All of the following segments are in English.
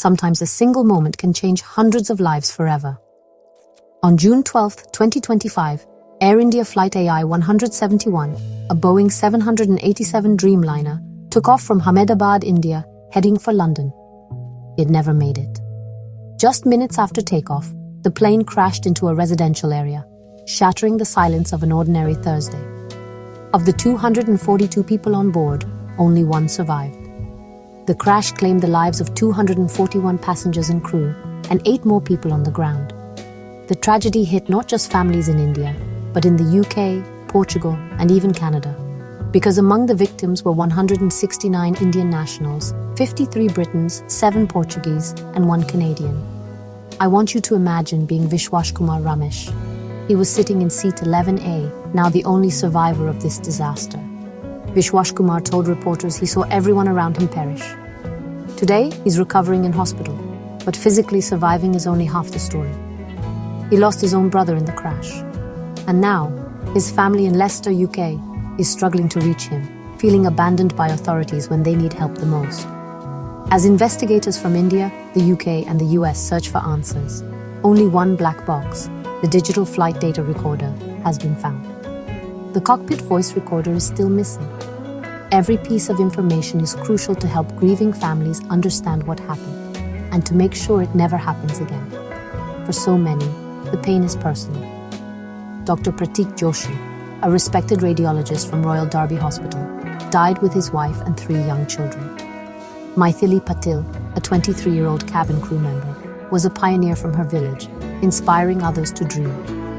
Sometimes a single moment can change hundreds of lives forever. On June 12, 2025, Air India Flight AI 171, a Boeing 787 Dreamliner, took off from Ahmedabad, India, heading for London. It never made it. Just minutes after takeoff, the plane crashed into a residential area, shattering the silence of an ordinary Thursday. Of the 242 people on board, only one survived. The crash claimed the lives of 241 passengers and crew, and 8 more people on the ground. The tragedy hit not just families in India, but in the UK, Portugal, and even Canada. Because among the victims were 169 Indian nationals, 53 Britons, 7 Portuguese, and 1 Canadian. I want you to imagine being Vishwas Kumar Ramesh. He was sitting in seat 11A, now the only survivor of this disaster. Vishwas Kumar told reporters he saw everyone around him perish. Today, he's recovering in hospital, but physically surviving is only half the story. He lost his own brother in the crash. And now, his family in Leicester, UK, is struggling to reach him, feeling abandoned by authorities when they need help the most. As investigators from India, the UK, and the US search for answers, only one black box, the digital flight data recorder, has been found. The cockpit voice recorder is still missing. Every piece of information is crucial to help grieving families understand what happened and to make sure it never happens again. For so many, the pain is personal. Dr. Pratik Joshi, a respected radiologist from Royal Derby Hospital, died with his wife and 3 young children. Maithili Patil, a 23-year-old cabin crew member, was a pioneer from her village, inspiring others to dream,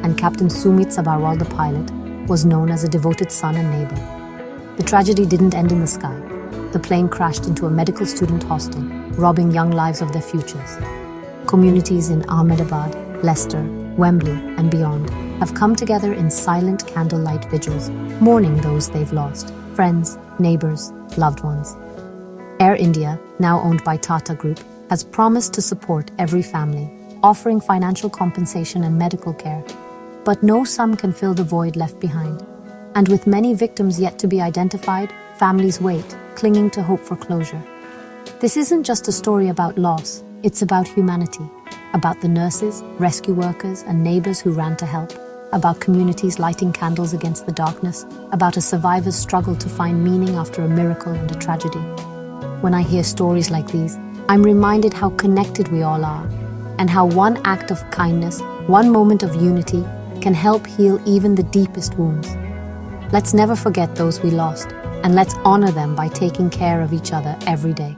and Captain Sumit Sabharwal, the pilot, was known as a devoted son and neighbor. The tragedy didn't end in the sky. The plane crashed into a medical student hostel, robbing young lives of their futures. Communities in Ahmedabad, Leicester, Wembley, and beyond have come together in silent candlelight vigils, mourning those they've lost, friends, neighbors, loved ones. Air India, now owned by Tata Group, has promised to support every family, offering financial compensation and medical care. But no sum can fill the void left behind. And with many victims yet to be identified, families wait, clinging to hope for closure. This isn't just a story about loss, it's about humanity. About the nurses, rescue workers, and neighbors who ran to help. About communities lighting candles against the darkness. About a survivor's struggle to find meaning after a miracle and a tragedy. When I hear stories like these, I'm reminded how connected we all are, and how one act of kindness, one moment of unity, can help heal even the deepest wounds. Let's never forget those we lost, and let's honor them by taking care of each other every day.